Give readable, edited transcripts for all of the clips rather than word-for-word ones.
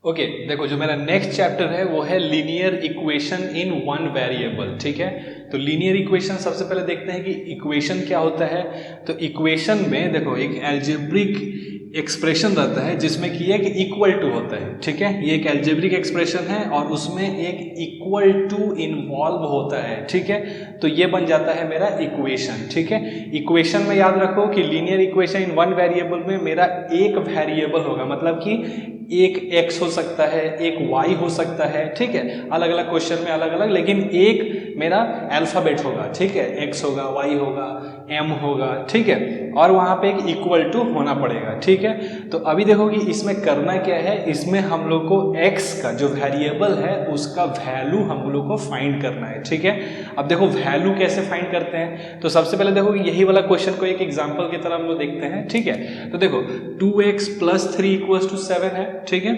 Okay देखो, जो मेरा नेक्स्ट चैप्टर है वो है linear equation in one variable. ठीक है, तो लीनियर इक्वेशन सबसे पहले देखते हैं कि इक्वेशन क्या होता है। तो इक्वेशन में देखो एक अलजेब्रिक एक्सप्रेशन रहता है जिसमें कि एक इक्वल टू होता है। ठीक है, ये एक अलजेब्रिक एक्सप्रेशन है और उसमें एक इक्वल टू इन्वॉल्व होता है। ठीक है, तो ये बन जाता है मेरा इक्वेशन। ठीक है, इक्वेशन में याद रखो कि linear equation in one variable में मेरा एक वेरिएबल होगा, मतलब कि एक x हो सकता है, एक y हो सकता है। ठीक है, अलग अलग क्वेश्चन में अलग अलग, लेकिन एक मेरा अल्फाबेट होगा। ठीक है, x होगा, y होगा, m होगा। ठीक है, और वहां पे एक इक्वल टू होना पड़ेगा। ठीक है, तो अभी देखो कि इसमें करना क्या है, इसमें हम लोग को x का जो वेरिएबल है उसका वैल्यू हम लोग को फाइंड करना है। ठीक है, अब देखो वैल्यू कैसे फाइंड करते हैं, तो सबसे पहले देखो यही वाला क्वेश्चन को एक एग्जांपल की तरह हम लोग देखते हैं। ठीक है, तो देखो 2x + 3 = 7 है। ठीक है,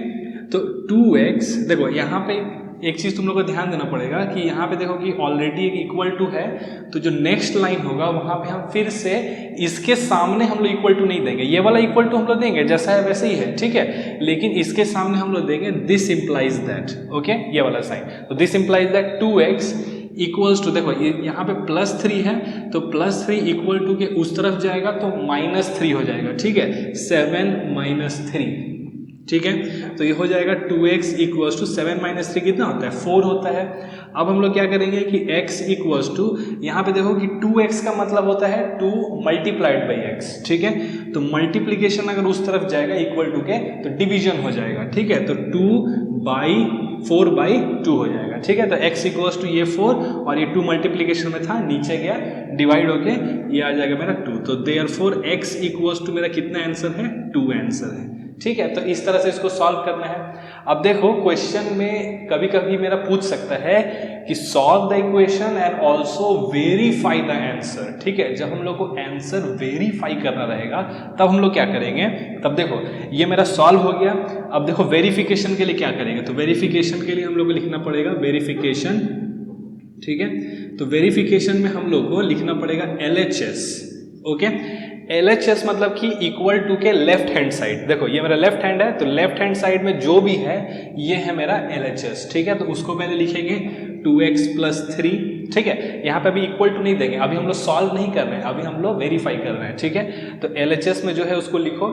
तो 2x देखो यहाँ पे एक चीज तुम लोग को ध्यान देना पड़ेगा कि यहाँ पे देखो कि ऑलरेडी एक इक्वल टू है, तो जो नेक्स्ट लाइन होगा वहां पे हम फिर से इसके सामने हम लोग इक्वल टू नहीं देंगे, ये वाला इक्वल टू हम लोग देंगे जैसा है वैसे ही है। ठीक है, लेकिन इसके सामने हम लोग देंगे दिस इंप्लाइज दैट। ओके, ये वाला साइन, तो this implies that 2x equals to, देखो ये यहाँ पे +3 है, तो +3 इक्वल टू के उस तरफ जाएगा तो -3 हो जाएगा। ठीक है, 7 - 3। ठीक है, तो ये हो जाएगा 2x = 7 - 3 कितना होता है, 4 होता है। अब हम लोग क्या करेंगे कि x = यहाँ पे देखो कि 2x का मतलब होता है 2 × x। ठीक है, तो मल्टीप्लीकेशन अगर उस तरफ जाएगा इक्वल टू के तो डिवीजन हो जाएगा। ठीक है, तो 2/4/2 हो जाएगा। ठीक है, तो x = ये 4 और ये 2 मल्टीप्लीकेशन में था, नीचे गया डिवाइड होके ये आ जाएगा मेरा 2, तो देयरफॉर x = मेरा कितना आंसर है, 2 आंसर है। ठीक है, तो इस तरह से इसको सॉल्व करना है। अब देखो क्वेश्चन में कभी कभी मेरा पूछ सकता है कि solve the equation and also verify the answer. ठीक है, जब हम लोग को आंसर वेरीफाई करना रहेगा तब हम लोग क्या करेंगे, तब देखो ये मेरा सॉल्व हो गया। अब देखो वेरिफिकेशन के लिए क्या करेंगे, तो वेरिफिकेशन के लिए हम लोग को लिखना पड़ेगा वेरिफिकेशन। ठीक है, तो वेरिफिकेशन में हम लोग को लिखना पड़ेगा LHS। ओके, LHS मतलब कि इक्वल टू के लेफ्ट हैंड साइड। देखो ये मेरा लेफ्ट हैंड है, तो लेफ्ट हैंड साइड में जो भी है ये है मेरा LHS। ठीक है, तो उसको पहले लिखेंगे 2x + 3। ठीक है, यहाँ पे अभी इक्वल टू नहीं देंगे, अभी हम लोग सॉल्व नहीं कर रहे हैं, अभी हम लोग वेरीफाई कर रहे हैं। ठीक है, तो LHS में जो है उसको लिखो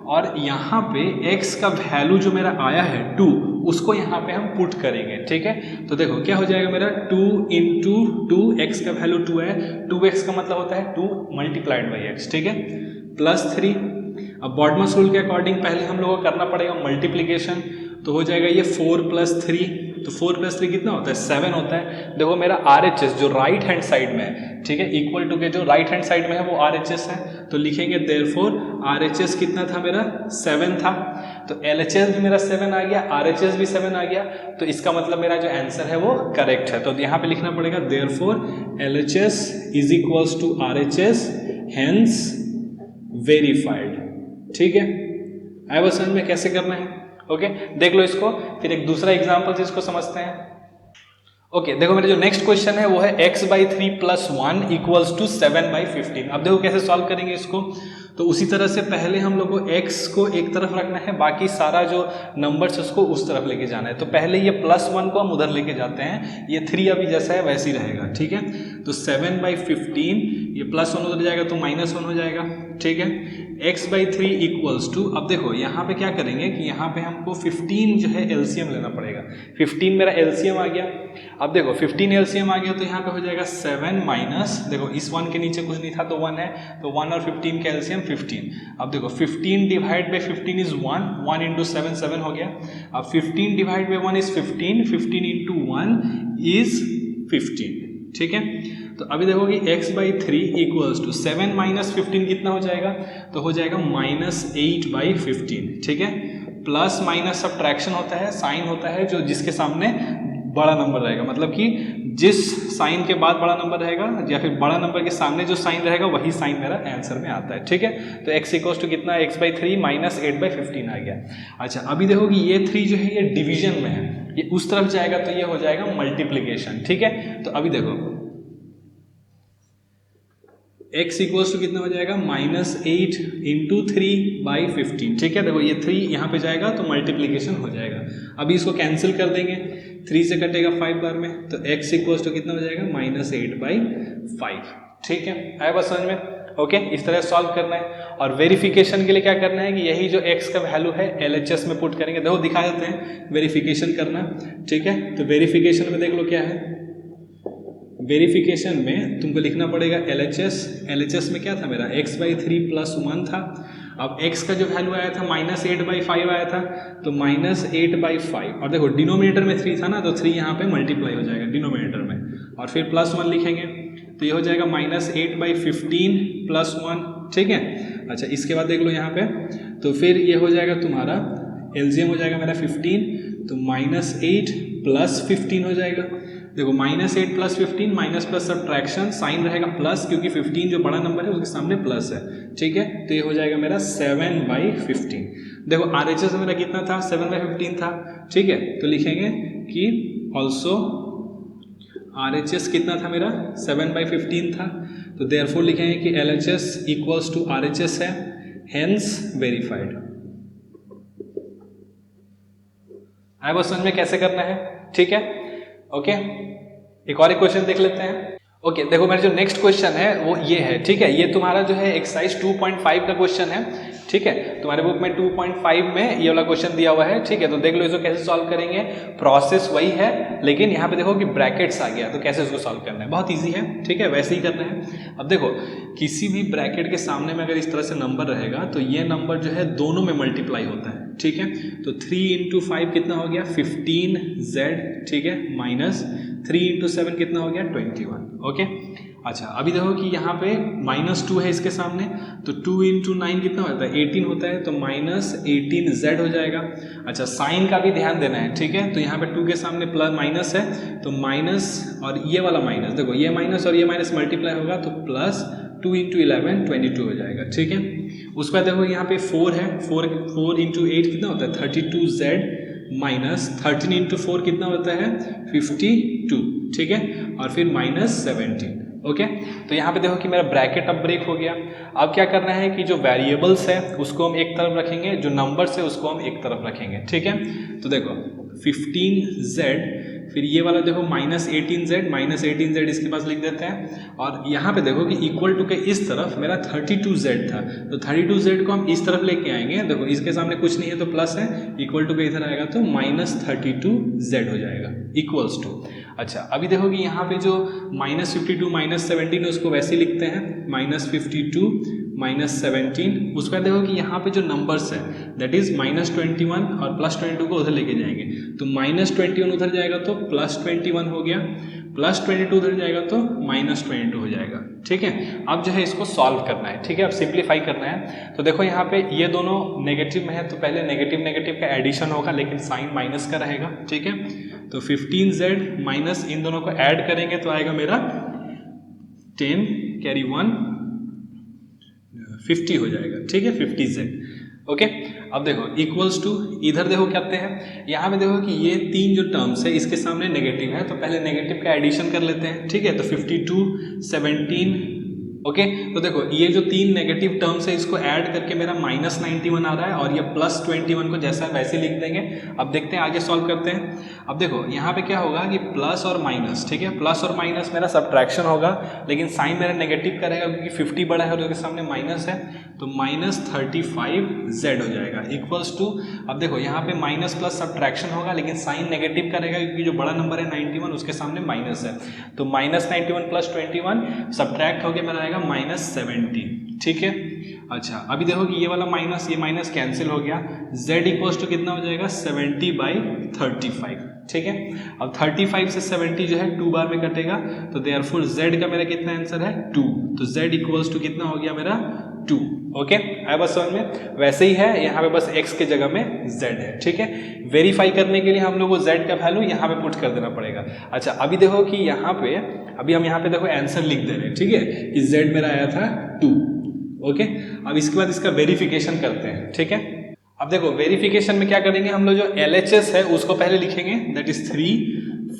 और यहाँ पे x का वैल्यू जो मेरा आया है 2, उसको यहाँ पे हम पुट करेंगे। ठीक है, तो देखो क्या हो जाएगा मेरा 2 × 2, x का वैल्यू 2 है, 2x का मतलब होता है 2 × x। ठीक है, +3। अब बॉडमस रूल के अकॉर्डिंग पहले हम लोगों को करना पड़ेगा मल्टीप्लीकेशन, तो हो जाएगा ये 4 + 3, तो 4 + 3 कितना होता है, 7 होता है। देखो मेरा RHS जो राइट हैंड साइड में है, ठीक है, इक्वल टू के जो राइट हैंड साइड में है वो RHS है, तो लिखेंगे देयरफॉर RHS कितना था मेरा, 7 था। तो LHS भी मेरा 7 आ गया, RHS भी 7 आ गया, तो इसका मतलब मेरा जो आंसर है वो करेक्ट है। तो यहाँ पे लिखना पड़ेगा therefore LHS = RHS, hence verified. ठीक है, आया बस समझ में कैसे करना है। ओके, देख लो इसको, फिर एक दूसरा एग्जांपल से इसको समझते हैं। ओके, देखो मेरा जो नेक्स्ट क्वेश्चन है वो है x/3 + 1 = 7/15। अब देखो कैसे सॉल्व करेंगे इसको, तो उसी तरह से पहले हम लोग को x को एक तरफ रखना है, बाकी सारा जो नंबर्स उसको उस तरफ लेके जाना है। तो पहले ये +1 को हम उधर लेके जाते हैं, ये 3 अभी जैसा है वैसे ही रहेगा। ठीक है, तो 7/15, ये +1 उधर जाएगा तो -1 हो जाएगा। ठीक है, x/3 = अब देखो यहाँ पे क्या करेंगे कि यहाँ पे हमको 15 जो है LCM लेना पड़ेगा। 15 मेरा LCM आ गया। अब देखो 15 LCM आ गया तो यहाँ पे हो जाएगा 7 माइनस, देखो इस 1 के नीचे कुछ नहीं था तो 1 है, तो 1 और 15 का LCM 15। अब देखो 15 / 15 इज 1, 1 × 7 7 हो गया। अब 15 / 1 इज 15, 15 × 1 इज 15। ठीक है, तो अभी देखो कि x/3 = 7 - 15 कितना हो जाएगा, तो हो जाएगा -8/15। ठीक है, प्लस माइनस सब्ट्रैक्शन होता है, साइन होता है जो जिसके सामने बड़ा नंबर रहेगा, मतलब कि जिस साइन के बाद बड़ा नंबर रहेगा या फिर बड़ा नंबर के सामने जो साइन रहेगा वही साइन मेरा आंसर में आता है। ठीक है, तो x = कितना, x/3 - 8/15 आ गया। अच्छा, अभी देखो कि ये 3 जो है ये डिवीजन में है, ये उस तरफ जाएगा तो ये हो जाएगा मल्टीप्लीकेशन। ठीक है, तो अभी देखो x इक्वल्स टू कितना हो जाएगा -8 इंटू 3/15। ठीक है, देखो ये 3 यहाँ पे जाएगा तो मल्टीप्लीकेशन हो जाएगा। अभी इसको कैंसिल कर देंगे, 3 से कटेगा 5 बार में, तो x इक्वल्स टू कितना हो जाएगा -8/5। ठीक है, आया बात समझ में? ओके, इस तरह सॉल्व करना है। और वेरिफिकेशन के लिए क्या करना है कि यही जो x का वैल्यू है LHS में पुट करेंगे। देखो दिखा देते हैं वेरिफिकेशन करना। ठीक है, तो वेरिफिकेशन में देख लो क्या है। वेरिफिकेशन में तुमको लिखना पड़ेगा LHS में क्या था मेरा x/3 + 1 था। अब x का जो वैल्यू आया था -8/5 आया था, तो -8/5, और देखो डिनोमिनेटर में 3 था ना, तो 3 यहाँ पे मल्टीप्लाई हो जाएगा डिनोमिनेटर में, और फिर +1 लिखेंगे तो ये हो जाएगा -8/15 + 1। ठीक है, अच्छा इसके बाद देख लो यहाँ पे, तो फिर ये हो जाएगा तुम्हारा LCM हो जाएगा मेरा 15, तो -8 + 15 हो जाएगा। देखो -8 + 15, माइनस प्लस सब्ट्रैक्शन, साइन रहेगा प्लस, क्योंकि 15 जो बड़ा नंबर है उसके सामने प्लस है। ठीक है, तो ये हो जाएगा मेरा 7/15। देखो RHS मेरा कितना था 7/15 था। ठीक है, तो लिखेंगे कि ऑल्सो RHS कितना था मेरा 7/15 था, तो देयरफॉर लिखेंगे कि LHS इक्वल्स टू RHS है, हेंस वेरीफाइड। आया बस समझ में कैसे करना है? ठीक है, ओके, एक और क्वेश्चन देख लेते हैं। ओके, देखो मेरा जो नेक्स्ट क्वेश्चन है वो ये है। ठीक है, ये तुम्हारा जो है एक्सरसाइज 2.5 का क्वेश्चन है। ठीक है, तुम्हारे बुक में 2.5 में ये वाला क्वेश्चन दिया हुआ है। ठीक है, तो देख लो इसको कैसे सॉल्व करेंगे। प्रोसेस वही है, लेकिन यहाँ पे देखो कि ब्रैकेट्स आ गया, तो कैसे इसको सॉल्व करना है, बहुत ईजी है। ठीक है, वैसे ही करना है। अब देखो किसी भी ब्रैकेट के सामने में अगर इस तरह से नंबर रहेगा तो ये नंबर जो है दोनों में मल्टीप्लाई होता है। ठीक है, तो 3 × 5 कितना हो गया 15z। ठीक है, माइनस 3 × 7 कितना हो गया 21। ओके, अच्छा अभी देखो कि यहाँ पे -2 है इसके सामने, तो 2 × 9 कितना होता है 18 होता है, तो -18z हो जाएगा। अच्छा साइन का भी ध्यान देना है। ठीक है, तो यहाँ पे 2 के सामने प्लस माइनस है, तो माइनस और ये वाला माइनस, देखो ये माइनस और ये माइनस मल्टीप्लाई होगा तो प्लस 2 × 11 22 हो जाएगा। ठीक है, उसके बाद देखो यहाँ पे 4 है, 4 × 8 कितना होता है 32z, माइनस 13 × 4 कितना होता है 52। ठीक है, और फिर -17। ओके, तो यहाँ पे देखो कि मेरा ब्रैकेट अब ब्रेक हो गया। अब क्या करना है कि जो वेरिएबल्स है उसको हम एक तरफ रखेंगे, जो नंबर्स है उसको हम एक तरफ रखेंगे। ठीक है, तो देखो 15z, फिर ये वाला देखो -18z इसके पास लिख देते हैं, और यहाँ पे देखो कि इक्वल टू के इस तरफ मेरा 32z था, तो 32z को हम इस तरफ लेके आएंगे। देखो इसके सामने कुछ नहीं है तो प्लस है, इक्वल टू के इधर आएगा तो -32z हो जाएगा इक्वल्स टू। अच्छा अभी देखो कि यहाँ पे जो -52 -17 है उसको वैसे लिखते हैं, -52 -17। उसके बाद देखो कि यहाँ पे जो नंबर्स है दैट इज -21 और +22 को उधर लेके जाएंगे, तो -21 उधर जाएगा तो +21 हो गया, +22 उधर जाएगा तो -22 हो जाएगा। ठीक है, अब जो है इसको सॉल्व करना है। ठीक है, अब सिंप्लीफाई करना है। तो देखो यहाँ पे ये दोनों नेगेटिव में है, तो पहले नेगेटिव का एडिशन होगा, लेकिन साइन माइनस का रहेगा। ठीक है, तो 15z माइनस इन दोनों को ऐड करेंगे तो आएगा मेरा 10 कैरी 1 50 हो जाएगा। ठीक है, 50z। ओके, अब देखो इक्वल्स टू, इधर देखो क्या करते हैं, यहाँ पे देखो कि ये 3 जो टर्म्स है इसके सामने नेगेटिव है, तो पहले नेगेटिव का एडिशन कर लेते हैं। ठीक है, तो 52 17। ओके, तो देखो ये जो 3 नेगेटिव टर्म्स है इसको ऐड करके मेरा -91 आ रहा है, और ये +21 को जैसा वैसे लिख देंगे। अब देखते हैं आगे सॉल्व करते हैं। अब देखो यहाँ पे क्या होगा कि प्लस और माइनस, ठीक है, प्लस और माइनस मेरा सब्ट्रैक्शन होगा, लेकिन साइन मेरा नेगेटिव का रहेगा क्योंकि 50 बड़ा है और उसके सामने माइनस है, तो -35z हो जाएगा इक्वल्स टू। अब देखो यहाँ पे माइनस प्लस सब्ट्रैक्शन होगा, लेकिन साइन नेगेटिव का रहेगा क्योंकि जो बड़ा नंबर है 91 उसके सामने माइनस है, तो -91 + 21 सब्ट्रैक्ट होकर मेरा आएगा -70। ठीक है, अच्छा अभी देखो कि ये वाला माइनस ये माइनस कैंसिल हो गया, z इक्वल्स टू कितना हो जाएगा 70/35। ठीक है, अब 35 से 70 जो है 2 बार में कटेगा, तो देयरफॉर z का मेरा कितना आंसर है 2, तो z इक्वल्स टू कितना हो गया मेरा 2। ओके, आया बस समझ में? वैसे ही है, यहाँ पे बस x के जगह में z है। ठीक है, वेरीफाई करने के लिए हम लोग को z का वैल्यू यहाँ पे पुट कर देना पड़ेगा। अच्छा अभी देखो कि यहाँ पे अभी हम यहाँ पे देखो आंसर लिख दे रहे हैं। ठीक है, कि z मेरा आया था 2। ओके, अब इसके बाद इसका वेरिफिकेशन करते हैं। ठीक है, अब देखो वेरिफिकेशन में क्या करेंगे हम लोग, जो LHS है उसको पहले लिखेंगे, that is 3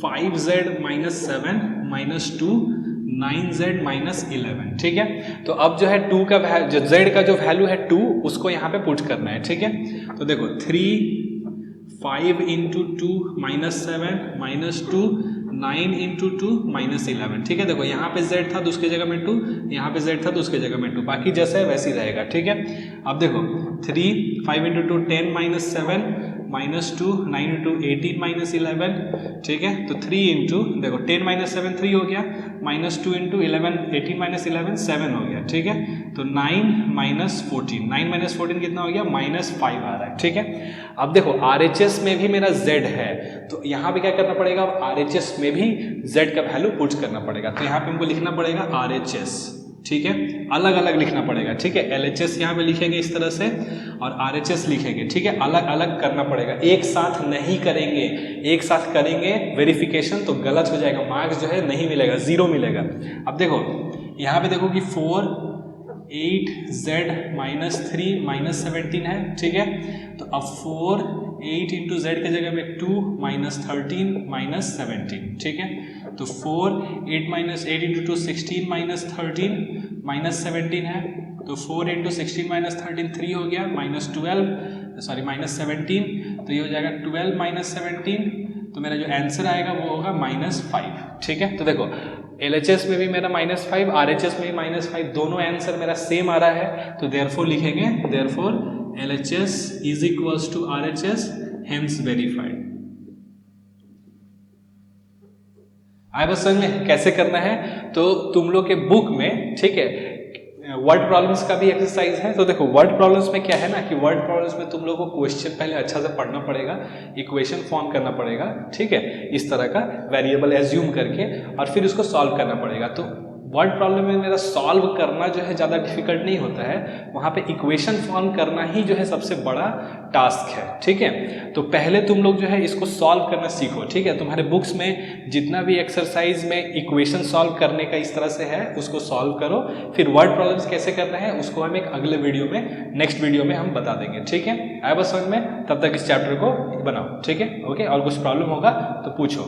5z - 7 - 2 9z minus 11, ठीक है। तो अब जो है 2 का जो z का जो वैल्यू है 2 उसको यहाँ पे पुट करना है, ठीक है। तो देखो 3 5 into 2 minus 7 minus 2 9 into 2 minus 11, ठीक है। देखो यहाँ पे z था तो उसके जगह में 2, यहाँ पे z था तो उसके जगह में 2, बाकी जैसा है वैसे ही रहेगा, ठीक है। अब देखो 3 5 into 2 10 minus 7 minus 2 9 into 18 minus 11, ठीक है। तो 3 इंटू देखो 10 माइनस 7 3 हो गया, माइनस 2 इंटू 11 18 माइनस 11 7 हो गया, ठीक है। तो 9 माइनस 14, 9 माइनस 14 कितना हो गया, माइनस 5 आ रहा है, ठीक है। अब देखो RHS में भी मेरा Z है, तो यहाँ पे क्या करना पड़ेगा, RHS में भी Z का वैल्यू पुट करना पड़ेगा। तो यहाँ पे हमको लिखना पड़ेगा RHS, ठीक है, अलग अलग लिखना पड़ेगा, ठीक है। LHS यहाँ पे लिखेंगे इस तरह से और RHS लिखेंगे, ठीक है, अलग अलग करना पड़ेगा, एक साथ नहीं करेंगे। एक साथ करेंगे वेरिफिकेशन तो गलत हो जाएगा, मार्क्स जो है नहीं मिलेगा, 0 मिलेगा। अब देखो यहाँ पे देखो कि 4 8z माइनस 3 माइनस 17 है, ठीक है। तो अब 4 8 इंटू जेड के जगह में 2 माइनस 13 माइनस 17, ठीक है। तो 4 8 माइनस 8 इंटू 2 16 माइनस 13 माइनस 17 है। तो 4 इंटू 16 माइनस 13 3 हो गया, माइनस 12 सॉरी माइनस 17, तो ये हो जाएगा 12 माइनस 17, तो मेरा जो आंसर आएगा वो होगा -5, ठीक है। तो देखो LHS में भी मेरा -5, RHS में भी -5, दोनों आंसर मेरा सेम आ रहा है, तो देयरफॉर लिखेंगे, therefore LHS is equals to RHS, hence verified. आए बस समझ में कैसे करना है। तो तुम लोग के बुक में, ठीक है, वर्ड प्रॉब्लम्स का भी एक्सरसाइज है। तो देखो वर्ड प्रॉब्लम्स में क्या है ना कि वर्ड प्रॉब्लम्स में तुम लोगों को क्वेश्चन पहले अच्छा से पढ़ना पड़ेगा, इक्वेशन फॉर्म करना पड़ेगा, ठीक है, इस तरह का वेरिएबल एज्यूम करके, और फिर उसको सॉल्व करना पड़ेगा। तो वर्ड प्रॉब्लम में मेरा सॉल्व करना जो है ज़्यादा डिफिकल्ट नहीं होता है, वहाँ पे इक्वेशन फॉर्म करना ही जो है सबसे बड़ा टास्क है, ठीक है। तो पहले तुम लोग जो है इसको सॉल्व करना सीखो, ठीक है। तुम्हारे बुक्स में जितना भी एक्सरसाइज में इक्वेशन सॉल्व करने का इस तरह से है उसको सॉल्व करो, फिर वर्ड प्रॉब्लम्स कैसे करना है उसको हम एक अगले वीडियो में, नेक्स्ट वीडियो में हम बता देंगे, ठीक है। आया बस समझ में, तब तक इस चैप्टर को बनाओ, ठीक है, ओके। और कुछ प्रॉब्लम होगा तो पूछो।